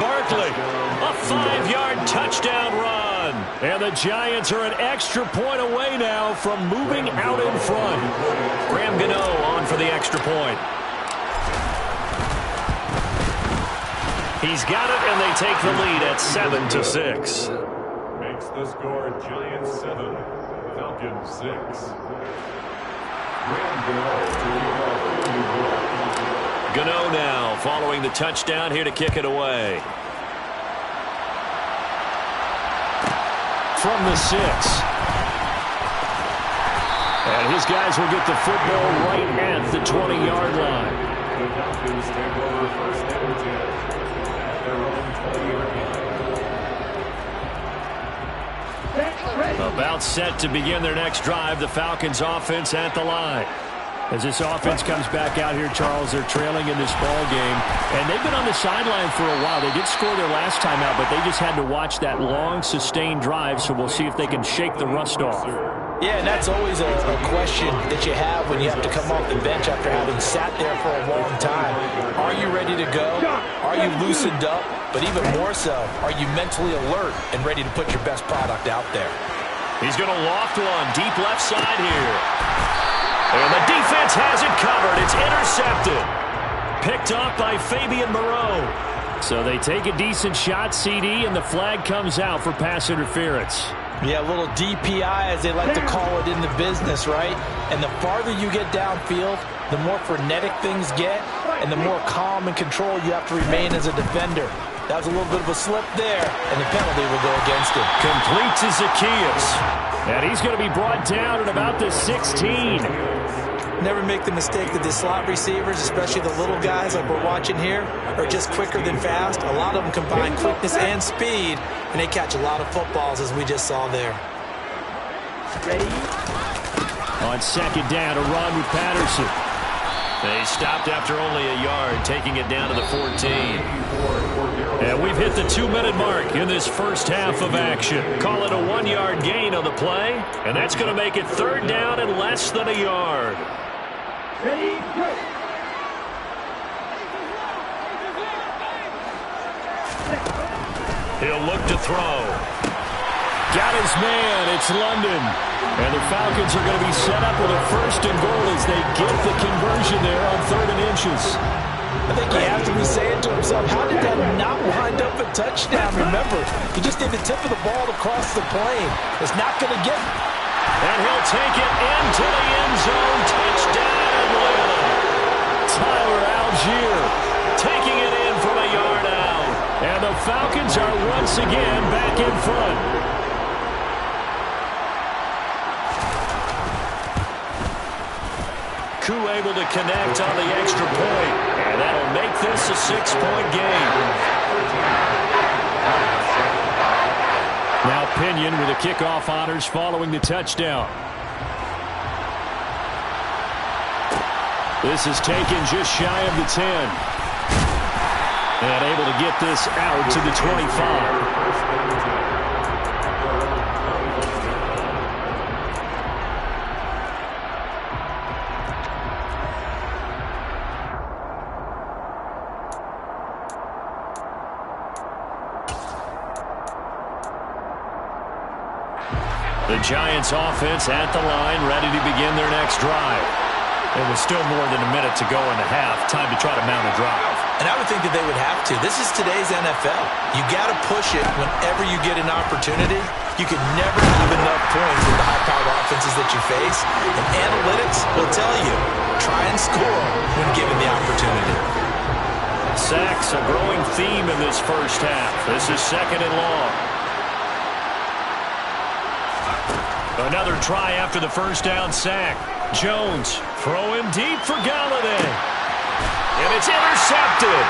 Barkley. A 5-yard touchdown run. And the Giants are an extra point away now from moving out in front. Graham Gano on for the extra point. He's got it, and they take the lead at 7-6. Makes the score Giants 7, Falcons 6. Gano now following the touchdown here to kick it away. From the 6. And his guys will get the football right at the 20-yard line. The Falcons take over first and 10 at their own 20-yard line. About set to begin their next drive, the Falcons offense at the line. As this offense comes back out here, Charles, they're trailing in this ball game. And they've been on the sideline for a while. They did score their last time out, but they just had to watch that long, sustained drive, so we'll see if they can shake the rust off. Yeah, and that's always a question that you have when you have to come off the bench after having sat there for a long time. Are you ready to go? Are you loosened up? But even more so, are you mentally alert and ready to put your best product out there? He's going to loft one deep left side here. And the defense has it covered. It's intercepted. Picked up by Fabian Moreau. So they take a decent shot, CD, and the flag comes out for pass interference. Yeah, a little DPI, as they like to call it in the business, right? And the farther you get downfield, the more frenetic things get, and the more calm and control you have to remain as a defender. That was a little bit of a slip there, and the penalty will go against him. Complete to Zacchaeus. And he's going to be brought down at about the 16. Never make the mistake that the slot receivers, especially the little guys like we're watching here, are just quicker than fast. A lot of them combine quickness and speed, and they catch a lot of footballs, as we just saw there. Ready? On second down, a run with Patterson. They stopped after only a yard, taking it down to the 14. And we've hit the 2-minute mark in this first half of action. Call it a 1-yard gain on the play, and that's going to make it third down and less than a yard. Ready? Go. He'll look to throw. Got his man. It's London. And the Falcons are going to be set up with a first and goal as they get the conversion there on 3rd and inches. I think he has to be saying to himself, how did that not wind up a touchdown? Remember, he just did the tip of the ball to cross the plane. It's not going to get. And he'll take it into the end zone. Touchdown, Atlanta. Tyler Algier taking it in from a yard out. And the Falcons are once again back in front. Koo able to connect on the extra point. And that'll make this a 6-point game. Now Pinion with the kickoff honors following the touchdown. This is taken just shy of the 10. And able to get this out to the 25. The Giants offense at the line, ready to begin their next drive. It was still more than a minute to go in the half. Time to try to mount a drive. And I would think that they would have to. This is today's NFL. You got to push it whenever you get an opportunity. You can never have enough points with the high-powered offenses that you face. And analytics will tell you, try and score when given the opportunity. Sacks, a growing theme in this first half. This is 2nd and long. Another try after the first down sack. Jones throwing deep for Galladay. And it's intercepted.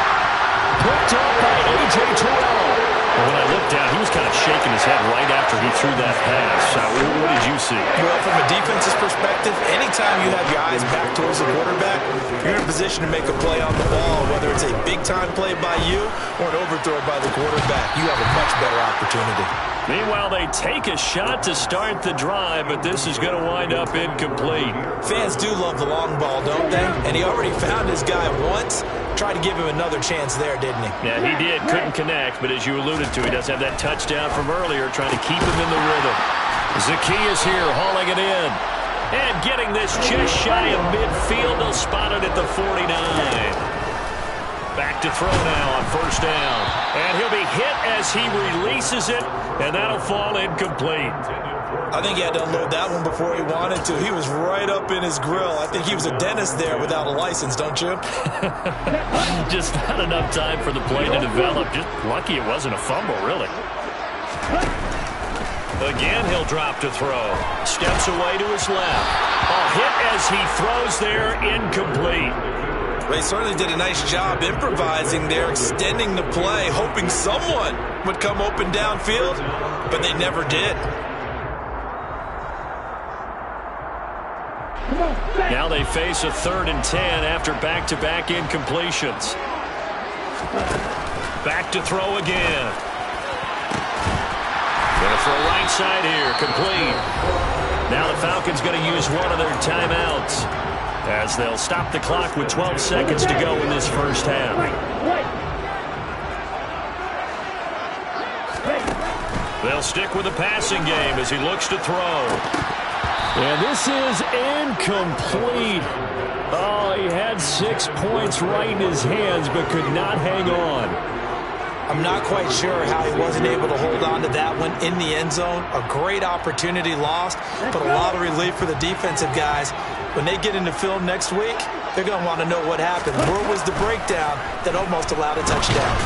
Picked up by A.J. Terrell. When I looked down, he was kind of shaking his head right after he threw that pass. What did you see? Well, from a defense's perspective, anytime you have your eyes back towards the quarterback, you're in a position to make a play on the ball, whether it's a big-time play by you or an overthrow by the quarterback. You have a much better opportunity. Meanwhile, they take a shot to start the drive, but this is going to wind up incomplete. Fans do love the long ball, don't they? And he already found his guy once. tried to give him another chance there, didn't he? Yeah, he did. Couldn't connect, but as you alluded to, he does have that touchdown from earlier, trying to keep him in the rhythm. Zacchaeus here, hauling it in. And getting this just shy of midfield. They'll spot it at the 49. Back to throw now on first down. And he'll be hit as he releases it, and that'll fall incomplete. I think he had to unload that one before he wanted to. He was right up in his grill. I think he was a dentist there without a license, don't you? Just not enough time for the play to develop. Just lucky it wasn't a fumble, really. Again, he'll drop to throw. Steps away to his left. A hit as he throws there, incomplete. Well, he certainly did a nice job improvising there, extending the play, hoping someone would come open downfield, but they never did. Now they face a 3rd and 10 after back-to-back incompletions. Back to throw again. Going to throw right side here, complete. Now the Falcons going to use one of their timeouts as they'll stop the clock with 12 seconds to go in this first half. They'll stick with the passing game as he looks to throw. And this is incomplete. Oh, he had 6 points right in his hands but could not hang on. I'm not quite sure how he wasn't able to hold on to that one in the end zone. A great opportunity lost, but a lot of relief for the defensive guys. When they get into film next week, they're going to want to know what happened. Where was the breakdown that almost allowed a touchdown?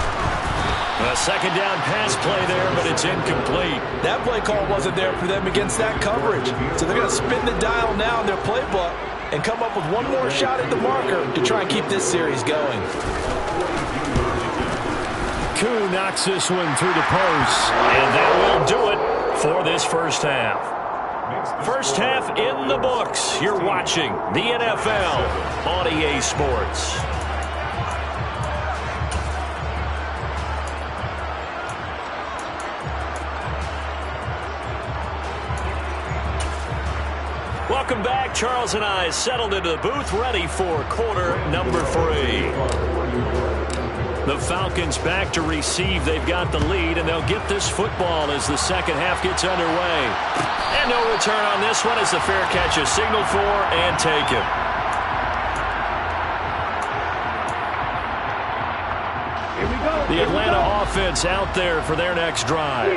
A second down pass play there, but it's incomplete. That play call wasn't there for them against that coverage. So they're going to spin the dial now in their playbook and come up with one more shot at the marker to try and keep this series going. Koo knocks this one through the post, and that will do it for this first half. First half in the books. You're watching the NFL on EA Sports. Welcome back. Charles and I settled into the booth, ready for quarter number 3. The Falcons back to receive. They've got the lead, and they'll get this football as the second half gets underway. And no return on this one as the fair catch is signaled for and taken. Here we go. The Atlanta offense out there for their next drive.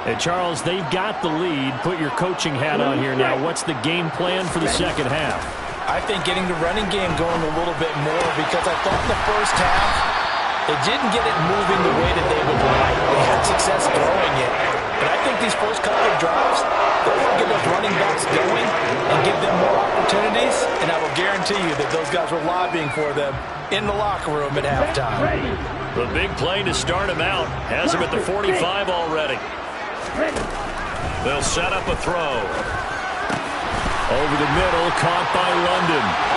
And Charles, they've got the lead. Put your coaching hat on here now. What's the game plan for the second half? I think getting the running game going a little bit more, because I thought in the first half they didn't get it moving the way that they would like. They had success throwing it. But I think these first couple of drives, they're going to get those running backs going and give them more opportunities. And I will guarantee you that those guys were lobbying for them in the locker room at halftime. The big play to start him out. Has him at the 45 already. They'll set up a throw. Over the middle, caught by London.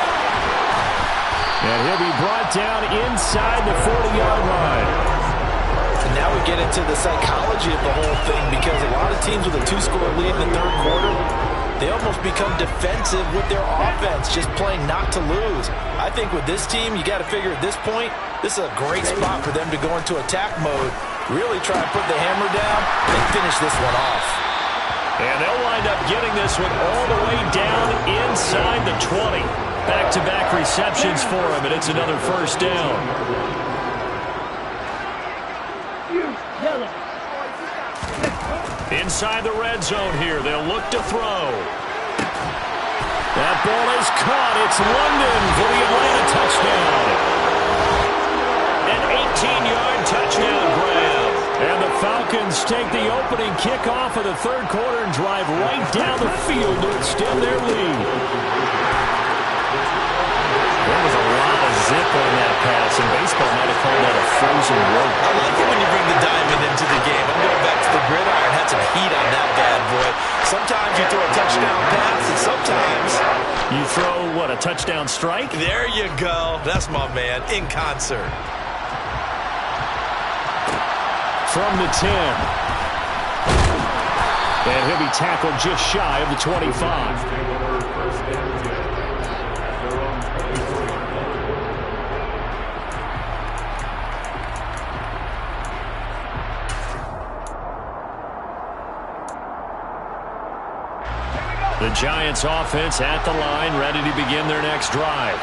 And he'll be brought down inside the 40-yard line. And now we get into the psychology of the whole thing, because a lot of teams with a 2-score lead in the third quarter, they almost become defensive with their offense, just playing not to lose. I think with this team, you got to figure at this point, this is a great spot for them to go into attack mode, really try to put the hammer down and finish this one off. And they'll wind up getting this one all the way down inside the 20. Back-to-back receptions for him, and it's another first down. Inside the red zone here, they'll look to throw. That ball is caught. It's London for the Atlanta touchdown. An 18-yard touchdown grab. And the Falcons take the opening kickoff of the third quarter and drive right down the field to extend their lead. There was a lot of zip on that pass, and baseball might have called that a frozen rope. I like it when you bring the diamond into the game. I'm going back to the gridiron. Had some heat on that bad boy. Sometimes you throw a touchdown pass, and sometimes you throw, what, a touchdown strike? There you go. That's my man, in concert. From the 10. And he'll be tackled just shy of the 25. The Giants offense at the line, ready to begin their next drive.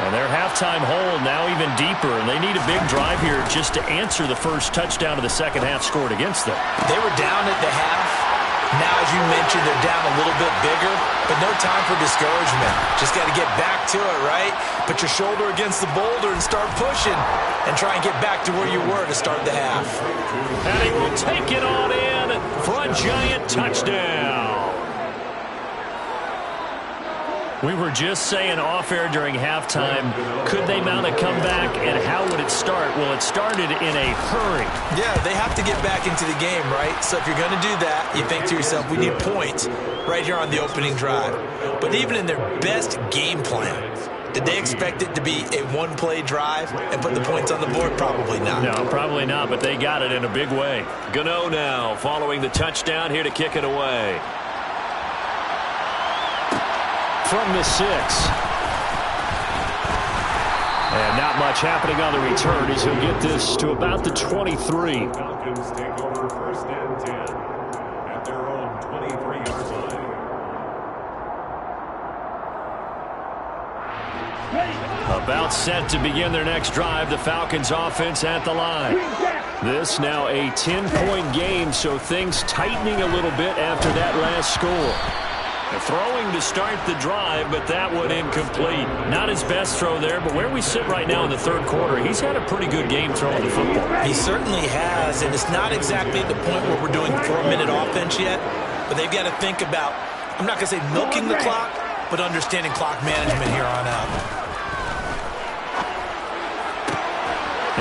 And their halftime hole now even deeper, and they need a big drive here just to answer the first touchdown of the second half scored against them. They were down at the half. Now, as you mentioned, they're down a little bit bigger, but no time for discouragement. Just got to get back to it, right? Put your shoulder against the boulder and start pushing and try and get back to where you were to start the half. And he will take it on in for a Giant touchdown. We were just saying off-air during halftime, could they mount a comeback, and how would it start? Well, it started in a hurry. Yeah, they have to get back into the game, right? So if you're going to do that, you think to yourself, we need points right here on the opening drive. But even in their best game plan, did they expect it to be a one-play drive and put the points on the board? Probably not. No, probably not, but they got it in a big way. Gano now following the touchdown here to kick it away. From the 6. And not much happening on the return as he'll get this to about the 23. Falcons take over 1st and 10 at their own 23-yard line. About set to begin their next drive, the Falcons offense at the line. This now a 10-point game, so things tightening a little bit after that last score. Throwing to start the drive, but that one incomplete. Not his best throw there, but where we sit right now in the third quarter, he's had a pretty good game throwing the football. He certainly has, and it's not exactly at the point where we're doing 4-minute offense yet, but they've got to think about, I'm not going to say milking the clock, but understanding clock management here on out.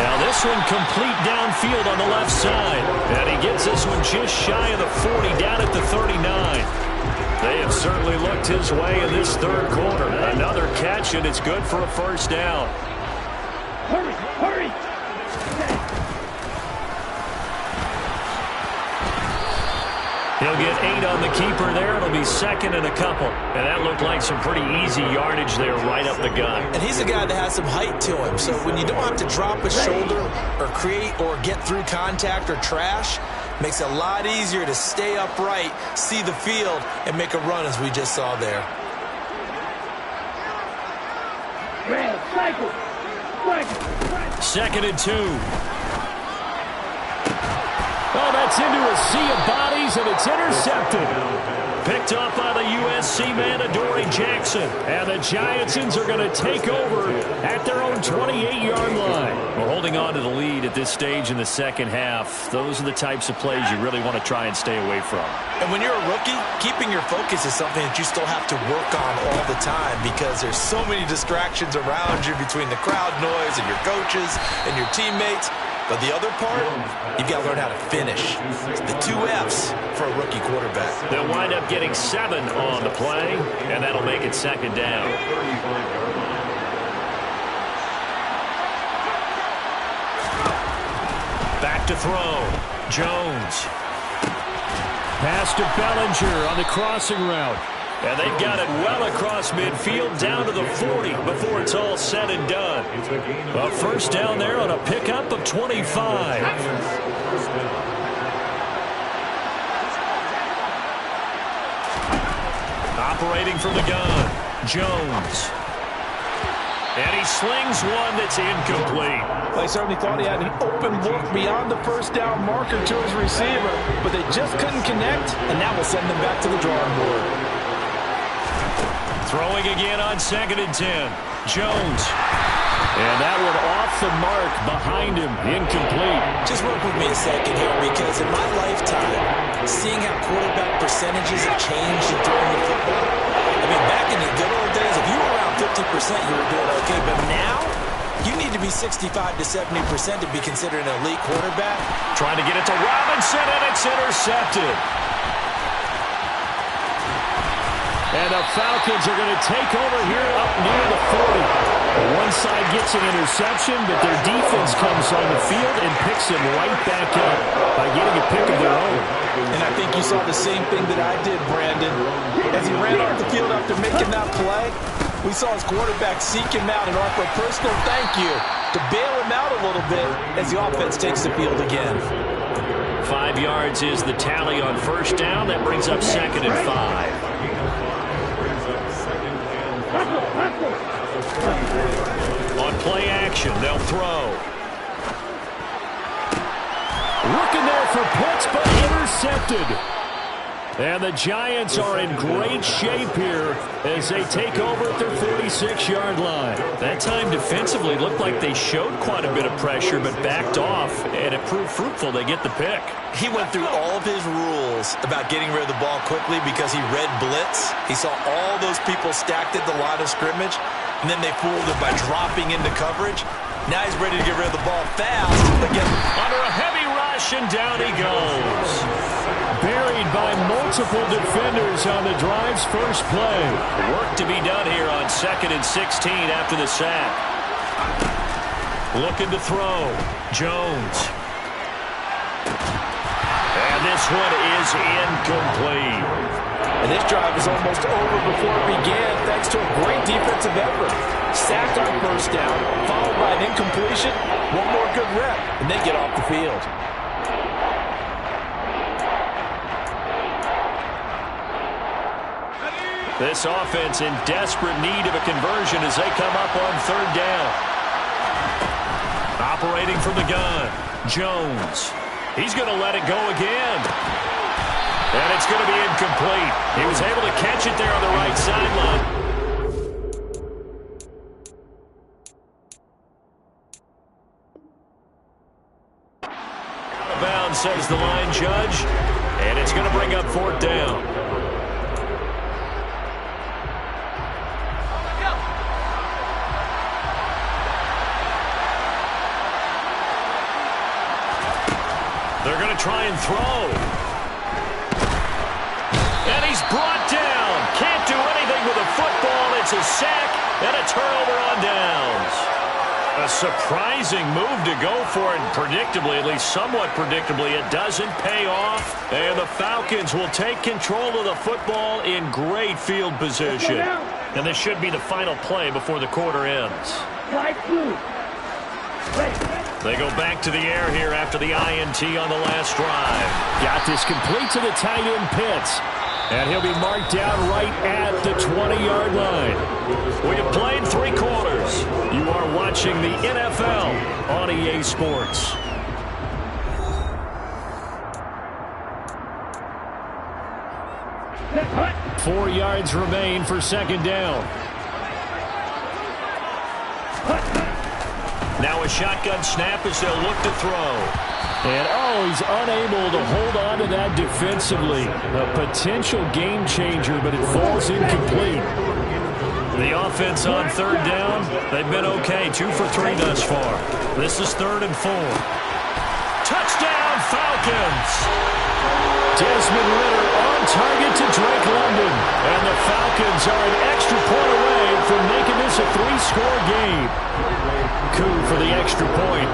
Now this one complete downfield on the left side, and he gets this one just shy of the 40, down at the 39. They have certainly looked his way in this third quarter. Another catch, and it's good for a first down. Hurry, hurry! He'll get 8 on the keeper there. It'll be second and a couple. And that looked like some pretty easy yardage there right up the gut. And he's a guy that has some height to him. So when you don't have to drop a shoulder or create or get through contact or trash, makes it a lot easier to stay upright, see the field, and make a run as we just saw there. Second and 2. Oh, that's into a sea of bodies, and it's intercepted. Picked up by the USC man, Adoree Jackson. And the Giantsons are going to take over at their own 28-yard line. Well, holding on to the lead at this stage in the second half, those are the types of plays you really want to try and stay away from. And when you're a rookie, keeping your focus is something that you still have to work on all the time because there's so many distractions around you between the crowd noise and your coaches and your teammates. But the other part, you've got to learn how to finish. It's the 2 F's for a rookie quarterback. They'll wind up getting 7 on the play, and that'll make it second down. Back to throw. Jones. Pass to Bellinger on the crossing route. And they've got it well across midfield down to the 40 before it's all said and done. A first down there on a pickup of 25. Operating from the gun, Jones. And he slings one that's incomplete. They certainly thought he had an open look beyond the first down marker to his receiver, but they just couldn't connect, and that will send them back to the drawing board. Throwing again on second and 10. Jones. And that one off the mark behind him. Incomplete. Just work with me a second here because in my lifetime, seeing how quarterback percentages have changed in throwing the football, I mean, back in the good old days, if you were around 50%, you were doing okay. But now, you need to be 65 to 70% to be considered an elite quarterback. Trying to get it to Robinson, and it's intercepted. And the Falcons are going to take over here up near the 40. One side gets an interception, but their defense comes on the field and picks him right back up by getting a pick of their own. And I think you saw the same thing that I did, Brandon. As he ran off the field after making that play, we saw his quarterback seek him out and offer a personal thank you to bail him out a little bit as the offense takes the field again. 5 yards is the tally on first down. That brings up second and 5. play action. They'll throw. Looking there for puts, but intercepted. And the Giants are in great shape here as they take over at their 46-yard line. That time defensively looked like they showed quite a bit of pressure but backed off, and it proved fruitful. They get the pick. He went through all of his rules about getting rid of the ball quickly because he read blitz. He saw all those people stacked at the line of scrimmage, and then they fooled him by dropping into coverage. Now he's ready to get rid of the ball fast. Again, under a heavy rush, and down he goes. Buried by multiple defenders on the drive's first play. Work to be done here on 2nd and 16 after the sack. Looking to throw. Jones. And this one is incomplete. And this drive is almost over before it began thanks to a great defensive effort. Sack on first down, followed by an incompletion, one more good rep, and they get off the field. This offense in desperate need of a conversion as they come up on 3rd down. Operating from the gun, Jones. He's going to let it go again. And it's going to be incomplete. He was able to catch it there on the right sideline. Out of bounds, says the line judge. And it's going to bring up 4th down. They're going to try and throw. And he's brought down. Can't do anything with a football. It's a sack and a turnover on downs. A surprising move to go for it. Predictably, at least somewhat predictably, it doesn't pay off. And the Falcons will take control of the football in great field position. And this should be the final play before the quarter ends. They go back to the air here after the INT on the last drive. Got this complete to the tight end Pitts. And he'll be marked down right at the 20-yard line. We have played 3 quarters. You are watching the NFL on EA Sports. Hut. 4 yards remain for 2nd down. Now a shotgun snap as they'll look to throw. And, he's unable to hold on to that defensively. A potential game changer, but it falls incomplete. The offense on 3rd down, they've been okay. 2 for 3 thus far. This is 3rd and 4. Touchdown, Falcons! Desmond Ridder on target to Drake London. And the Falcons are an extra point away from making this a 3-score game. Coup for the extra point.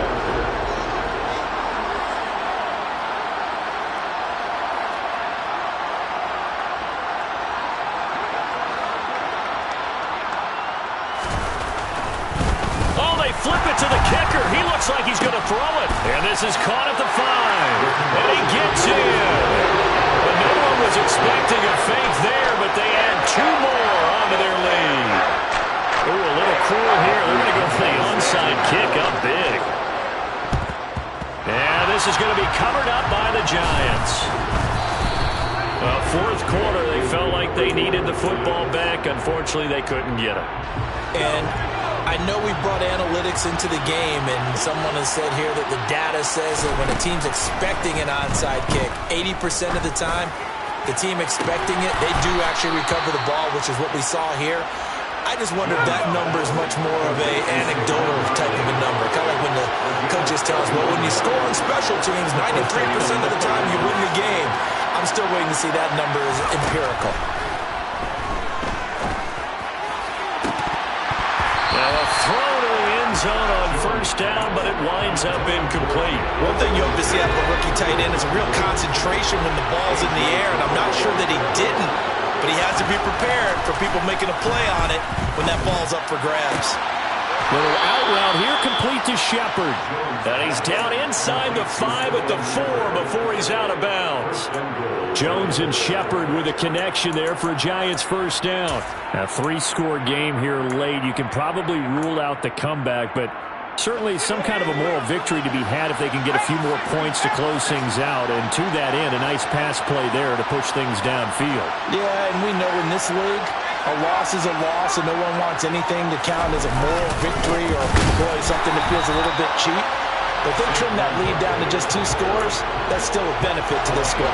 They flip it to the kicker. He looks like he's going to throw it. And this is caught at the 5. And he gets in. But no one was expecting a fake there, but they add 2 more onto their lead. Ooh, a little cool here. They're going to go for the onside kick up big. And this is going to be covered up by the Giants. 4th quarter, they felt like they needed the football back. Unfortunately, they couldn't get it. And I know we brought analytics into the game, and someone has said here that the data says that when a team's expecting an onside kick, 80% of the time, the team expecting it, they do actually recover the ball, which is what we saw here. I just wonder if that number is much more of a anecdotal type of a number. Kind of like when the coaches tell us, well, when you score on special teams, 93% of the time you win the game. I'm still waiting to see that number is empirical. Throw to the end zone on 1st down, but it winds up incomplete. One thing you hope to see out of a rookie tight end is a real concentration when the ball's in the air, and I'm not sure that he didn't, but he has to be prepared for people making a play on it when that ball's up for grabs. Little out route here, complete to Shepard. And he's down inside the 5 at the 4 before he's out of bounds. Jones and Shepard with a connection there for a Giants first down. A 3-score game here late. You can probably rule out the comeback, but certainly some kind of a moral victory to be had if they can get a few more points to close things out. And to that end, a nice pass play there to push things downfield. Yeah, and we know in this league, a loss is a loss, and no one wants anything to count as a moral victory or, boy, something that feels a little bit cheap. But if they trim that lead down to just 2 scores, that's still a benefit to this squad.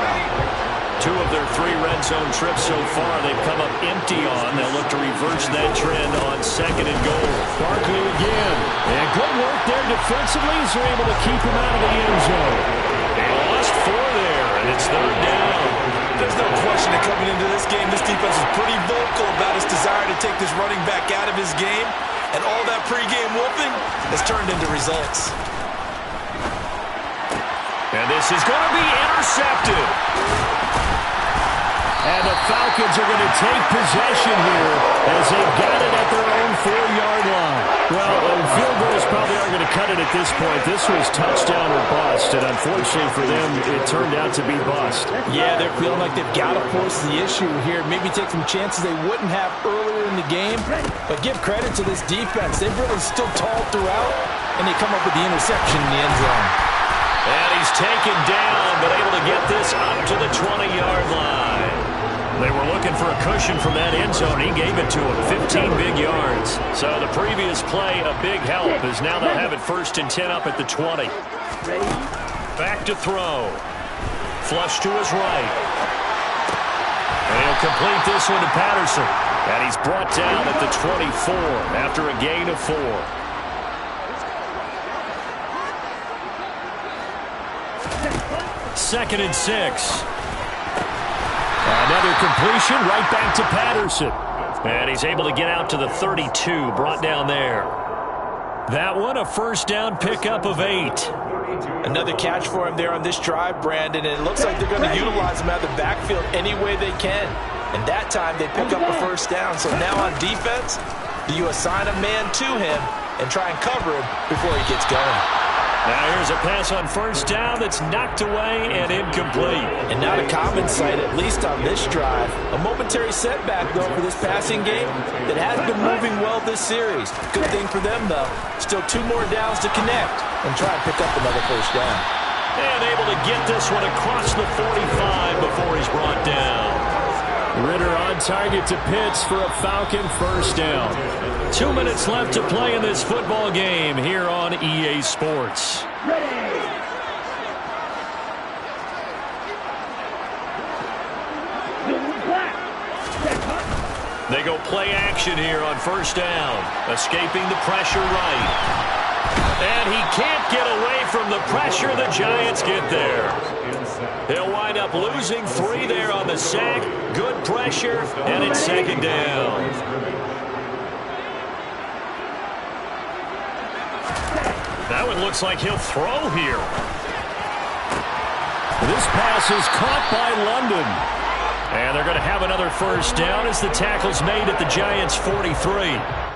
2 of their 3 red zone trips so far they've come up empty on. They'll look to reverse that trend on 2nd and goal. Barkley again. And good work there defensively as they're able to keep him out of the end zone. They lost 4 there, and it's 3rd down. There's no question that coming into this game, this defense is pretty vocal about its desire to take this running back out of his game. And all that pregame whooping has turned into results. And this is going to be intercepted. And the Falcons are going to take possession here as they've got it at their own 4-yard line. Well, field goals probably aren't going to cut it at this point. This was touchdown or bust, and unfortunately for them, it turned out to be bust. Yeah, they're feeling like they've got to force the issue here. Maybe take some chances they wouldn't have earlier in the game. But give credit to this defense. They've really stood tall throughout, and they come up with the interception in the end zone. And he's taken down, but able to get this up to the 20-yard line. They were looking for a cushion from that end zone. He gave it to him, 15 big yards. So the previous play, a big help, as now they'll have it 1st and 10 up at the 20. Back to throw. Flush to his right. And he'll complete this one to Patterson. And he's brought down at the 24 after a gain of 4. Second and 6. Another completion right back to Patterson. And he's able to get out to the 32, brought down there. That one, a first down pickup of 8. Another catch for him there on this drive, Brandon, and it looks like they're going to utilize him out of the backfield any way they can. And that time they pick up a first down. So now on defense, do you assign a man to him and try and cover him before he gets going? Now here's a pass on first down that's knocked away and incomplete. And not a common sight, at least on this drive. A momentary setback, though, for this passing game that has been moving well this series. Good thing for them, though. Still 2 more downs to connect and try and pick up another first down. And able to get this one across the 45 before he's brought down. Ritter on target to Pitts for a Falcon first down. 2 minutes left to play in this football game here on EA Sports. They go play action here on first down. Escaping the pressure right. And he can't get away from the pressure. The Giants get there. He'll wind up losing 3 there on the sack. Good pressure, and it's second down. That one looks like he'll throw here. This pass is caught by London. And they're going to have another first down as the tackle's made at the Giants' 43.